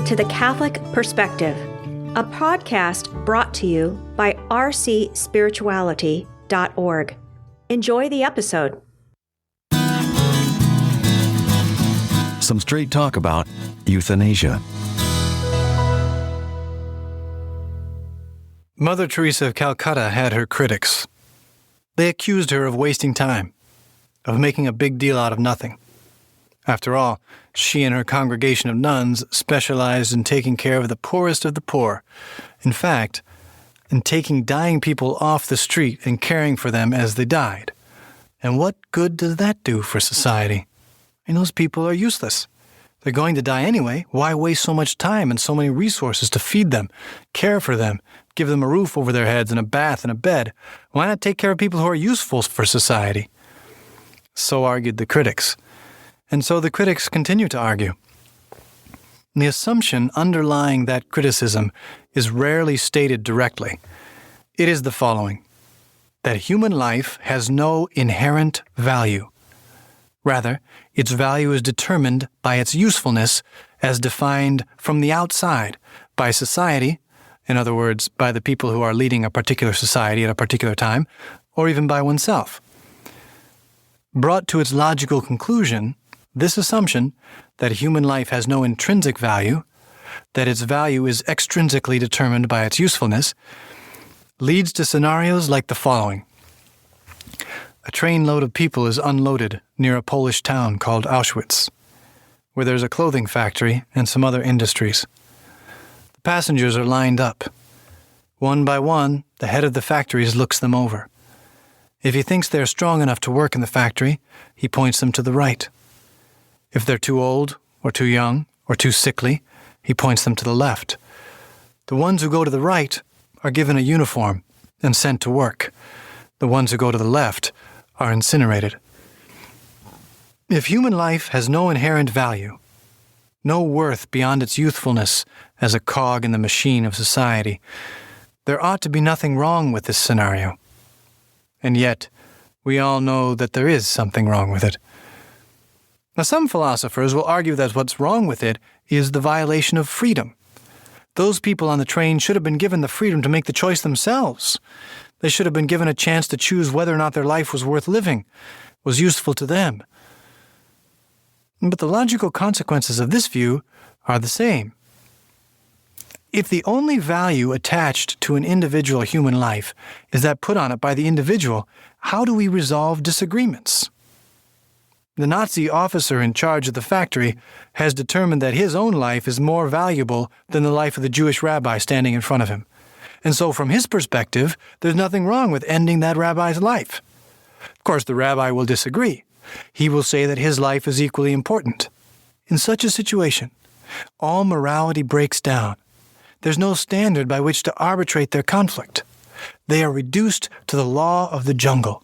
to The Catholic Perspective, a podcast brought to you by rcspirituality.org. Enjoy the episode. Some straight talk about euthanasia. Mother Teresa of Calcutta had her critics. They accused her of wasting time, of making a big deal out of nothing. After all, she and her congregation of nuns specialized in taking care of the poorest of the poor. In fact, in taking dying people off the street and caring for them as they died. And what good does that do for society? And those people are useless. They're going to die anyway. Why waste so much time and so many resources to feed them, care for them, give them a roof over their heads and a bath and a bed? Why not take care of people who are useful for society? So argued the critics. And so the critics continue to argue. The assumption underlying that criticism is rarely stated directly. It is the following: that human life has no inherent value. Rather, its value is determined by its usefulness as defined from the outside by society, in other words, by the people who are leading a particular society at a particular time, or even by oneself. Brought to its logical conclusion, this assumption that human life has no intrinsic value, that its value is extrinsically determined by its usefulness, leads to scenarios like the following. A trainload of people is unloaded near a Polish town called Auschwitz, where there's a clothing factory and some other industries. The passengers are lined up. One by one, the head of the factories looks them over. If he thinks they're strong enough to work in the factory, he points them to the right. If they're too old, or too young, or too sickly, he points them to the left. The ones who go to the right are given a uniform and sent to work. The ones who go to the left are incinerated. If human life has no inherent value, no worth beyond its youthfulness as a cog in the machine of society, there ought to be nothing wrong with this scenario. And yet, we all know that there is something wrong with it. Now, some philosophers will argue that what's wrong with it is the violation of freedom. Those people on the train should have been given the freedom to make the choice themselves. They should have been given a chance to choose whether or not their life was worth living, was useful to them. But the logical consequences of this view are the same. If the only value attached to an individual human life is that put on it by the individual, how do we resolve disagreements? The Nazi officer in charge of the factory has determined that his own life is more valuable than the life of the Jewish rabbi standing in front of him. And so from his perspective, there's nothing wrong with ending that rabbi's life. Of course, the rabbi will disagree. He will say that his life is equally important. In such a situation, all morality breaks down. There's no standard by which to arbitrate their conflict. They are reduced to the law of the jungle.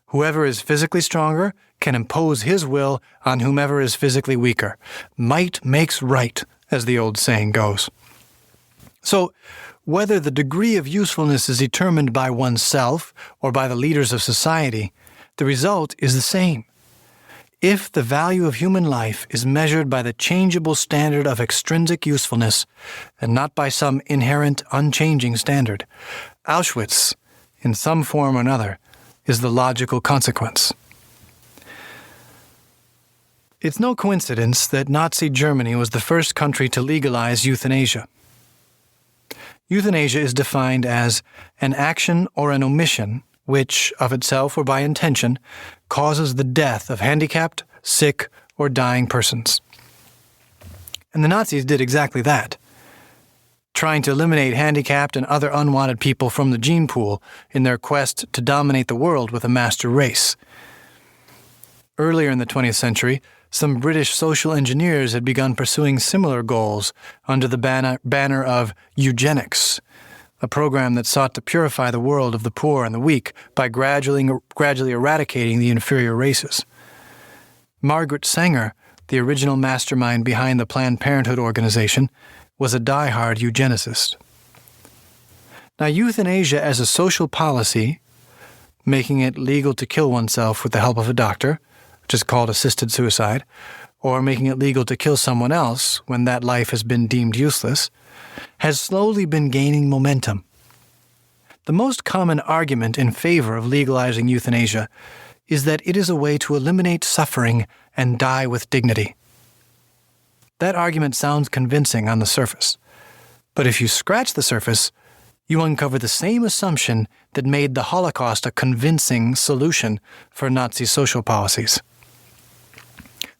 Whoever is physically stronger can impose his will on whomever is physically weaker. Might makes right, as the old saying goes. So, whether the degree of usefulness is determined by oneself or by the leaders of society, the result is the same. If the value of human life is measured by the changeable standard of extrinsic usefulness, and not by some inherent, unchanging standard, Auschwitz, in some form or another, is the logical consequence. It's no coincidence that Nazi Germany was the first country to legalize euthanasia. Euthanasia is defined as an action or an omission which, of itself or by intention, causes the death of handicapped, sick, or dying persons. And the Nazis did exactly that, trying to eliminate handicapped and other unwanted people from the gene pool in their quest to dominate the world with a master race. Earlier in the 20th century, some British social engineers had begun pursuing similar goals under the banner of eugenics, a program that sought to purify the world of the poor and the weak by gradually eradicating the inferior races. Margaret Sanger, the original mastermind behind the Planned Parenthood organization, was a die-hard eugenicist. Now, euthanasia as a social policy, making it legal to kill oneself with the help of a doctor, which is called assisted suicide, or making it legal to kill someone else when that life has been deemed useless, has slowly been gaining momentum. The most common argument in favor of legalizing euthanasia is that it is a way to eliminate suffering and die with dignity. That argument sounds convincing on the surface, but if you scratch the surface, you uncover the same assumption that made the Holocaust a convincing solution for Nazi social policies.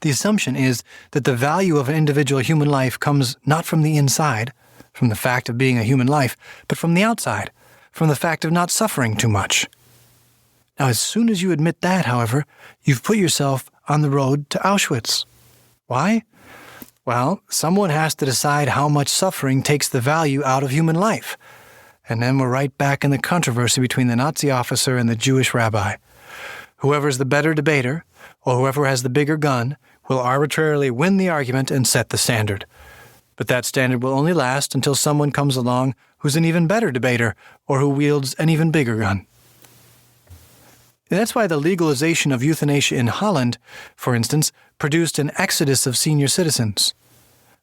The assumption is that the value of an individual human life comes not from the inside, from the fact of being a human life, but from the outside, from the fact of not suffering too much. Now, as soon as you admit that, however, you've put yourself on the road to Auschwitz. Why? Well, someone has to decide how much suffering takes the value out of human life. And then we're right back in the controversy between the Nazi officer and the Jewish rabbi. Whoever's the better debater, or whoever has the bigger gun, will arbitrarily win the argument and set the standard. But that standard will only last until someone comes along who's an even better debater, or who wields an even bigger gun. And that's why the legalization of euthanasia in Holland, for instance, produced an exodus of senior citizens.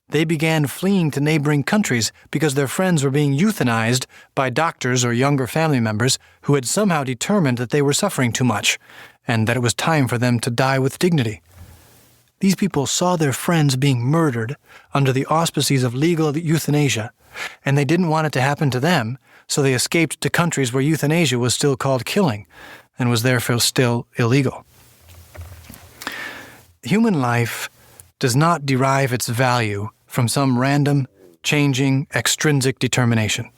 They began fleeing to neighboring countries because their friends were being euthanized by doctors or younger family members who had somehow determined that they were suffering too much and that it was time for them to die with dignity. These people saw their friends being murdered under the auspices of legal euthanasia, and they didn't want it to happen to them, so they escaped to countries where euthanasia was still called killing and was therefore still illegal. Human life does not derive its value from some random, changing, extrinsic determination.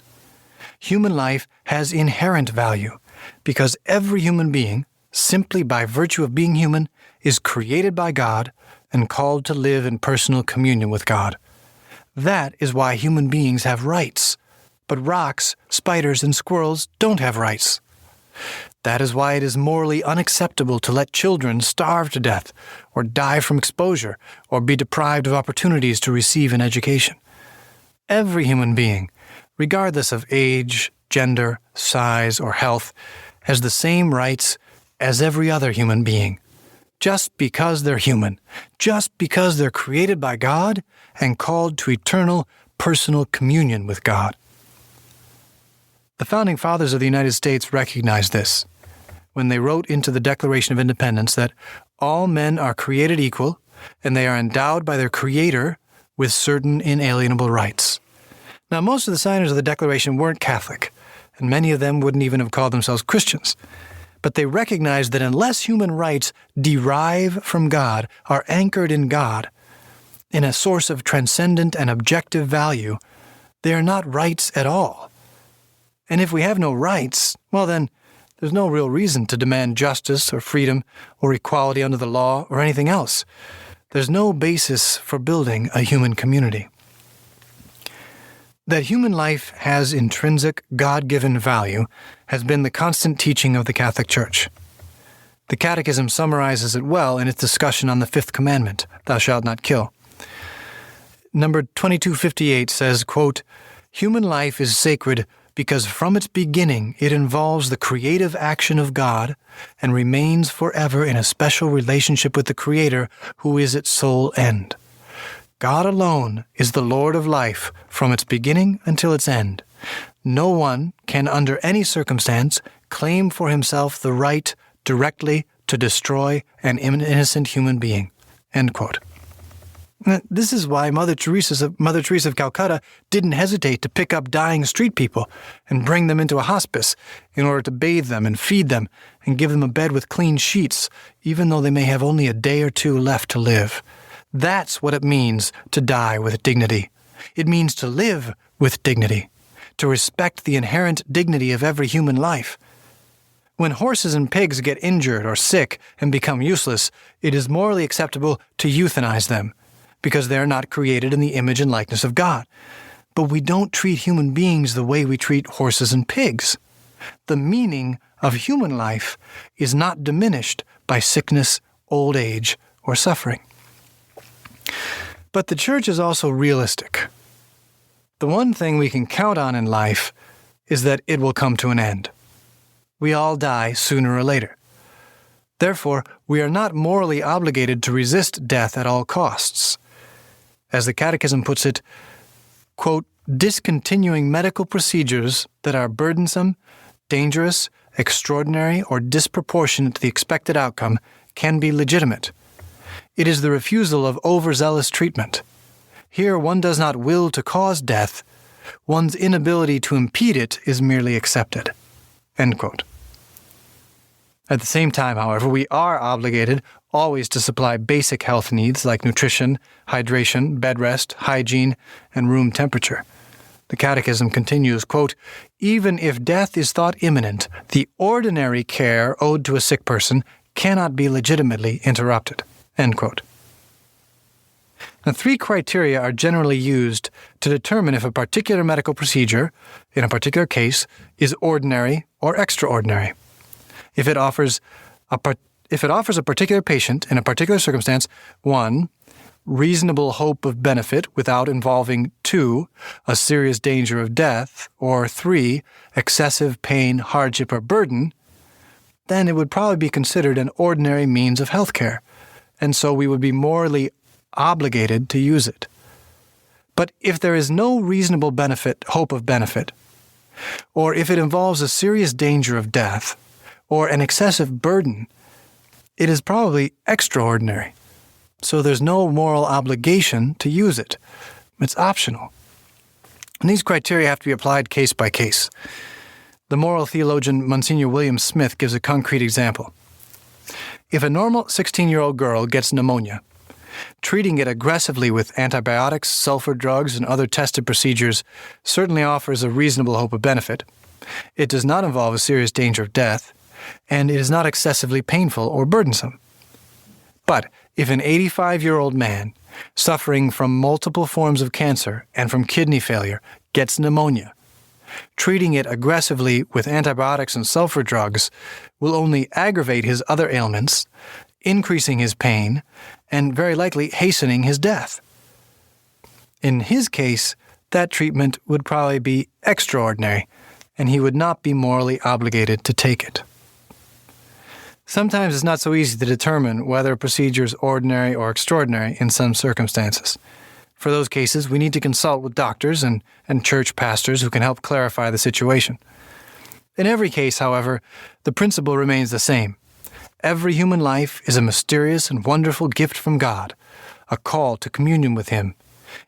Human life has inherent value because every human being, simply by virtue of being human, is created by God and called to live in personal communion with God. That is why human beings have rights, but rocks, spiders, and squirrels don't have rights. That is why it is morally unacceptable to let children starve to death, or die from exposure, or be deprived of opportunities to receive an education. Every human being, regardless of age, gender, size, or health, has the same rights as every other human being, just because they're human, just because they're created by God and called to eternal, personal communion with God. The Founding Fathers of the United States recognized this when they wrote into the Declaration of Independence that all men are created equal and they are endowed by their Creator with certain inalienable rights. Now, most of the signers of the Declaration weren't Catholic, and many of them wouldn't even have called themselves Christians. But they recognized that unless human rights derive from God, are anchored in God, in a source of transcendent and objective value, they are not rights at all. And if we have no rights, well then, there's no real reason to demand justice or freedom or equality under the law or anything else. There's no basis for building a human community. That human life has intrinsic, God-given value has been the constant teaching of the Catholic Church. The Catechism summarizes it well in its discussion on the fifth commandment, thou shalt not kill. Number 2258 says, quote, "Human life is sacred because from its beginning it involves the creative action of God and remains forever in a special relationship with the Creator who is its sole end. God alone is the Lord of life from its beginning until its end. No one can under any circumstance claim for himself the right directly to destroy an innocent human being." End quote. This is why Mother Teresa of Calcutta didn't hesitate to pick up dying street people and bring them into a hospice in order to bathe them and feed them and give them a bed with clean sheets, even though they may have only a day or two left to live. That's what it means to die with dignity. It means to live with dignity, to respect the inherent dignity of every human life. When horses and pigs get injured or sick and become useless, it is morally acceptable to euthanize them, because they are not created in the image and likeness of God. But we don't treat human beings the way we treat horses and pigs. The meaning of human life is not diminished by sickness, old age, or suffering. But the Church is also realistic. The one thing we can count on in life is that it will come to an end. We all die sooner or later. Therefore, we are not morally obligated to resist death at all costs. As the Catechism puts it, quote, discontinuing medical procedures that are burdensome, dangerous, extraordinary, or disproportionate to the expected outcome can be legitimate. It is the refusal of overzealous treatment. Here one does not will to cause death. One's inability to impede it is merely accepted. End quote. At the same time, however, we are obligated always to supply basic health needs like nutrition, hydration, bed rest, hygiene, and room temperature. The Catechism continues, quote, even if death is thought imminent, the ordinary care owed to a sick person cannot be legitimately interrupted. End quote. Now, 3 criteria are generally used to determine if a particular medical procedure, in a particular case, is ordinary or extraordinary. If it offers a particular patient in a particular circumstance, 1, reasonable hope of benefit without involving 2, a serious danger of death, or 3, excessive pain, hardship, or burden, then it would probably be considered an ordinary means of health care, and so we would be morally obligated to use it. But if there is no reasonable hope of benefit, or if it involves a serious danger of death, or an excessive burden, it is probably extraordinary. So there's no moral obligation to use it. It's optional. And these criteria have to be applied case by case. The moral theologian Monsignor William Smith gives a concrete example. If a normal 16-year-old girl gets pneumonia, treating it aggressively with antibiotics, sulfur drugs, and other tested procedures certainly offers a reasonable hope of benefit. It does not involve a serious danger of death, and it is not excessively painful or burdensome. But if an 85-year-old man suffering from multiple forms of cancer and from kidney failure gets pneumonia, treating it aggressively with antibiotics and sulfur drugs will only aggravate his other ailments, increasing his pain, and very likely hastening his death. In his case, that treatment would probably be extraordinary, and he would not be morally obligated to take it. Sometimes it's not so easy to determine whether a procedure is ordinary or extraordinary in some circumstances. For those cases, we need to consult with doctors and church pastors who can help clarify the situation. In every case, however, the principle remains the same. Every human life is a mysterious and wonderful gift from God, a call to communion with Him.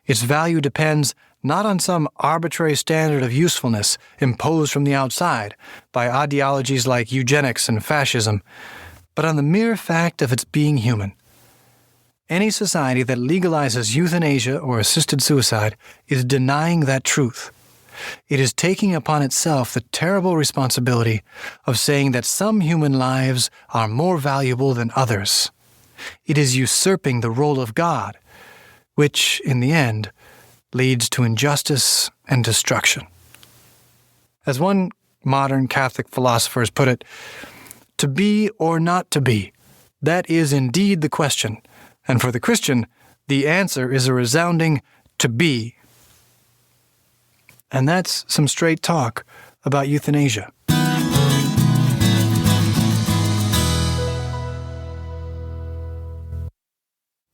Its value depends not on some arbitrary standard of usefulness imposed from the outside by ideologies like eugenics and fascism, but on the mere fact of its being human. Any society that legalizes euthanasia or assisted suicide is denying that truth. It is taking upon itself the terrible responsibility of saying that some human lives are more valuable than others. It is usurping the role of God, which, in the end, leads to injustice and destruction. As one modern Catholic philosopher has put it, to be or not to be, that is indeed the question. And for the Christian, the answer is a resounding to be. And that's some straight talk about euthanasia.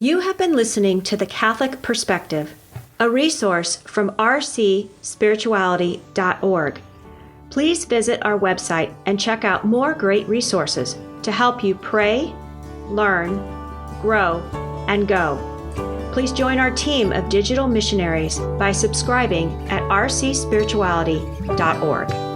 You have been listening to The Catholic Perspective, a resource from rcspirituality.org. Please visit our website and check out more great resources to help you pray, learn, grow, and go. Please join our team of digital missionaries by subscribing at rcspirituality.org.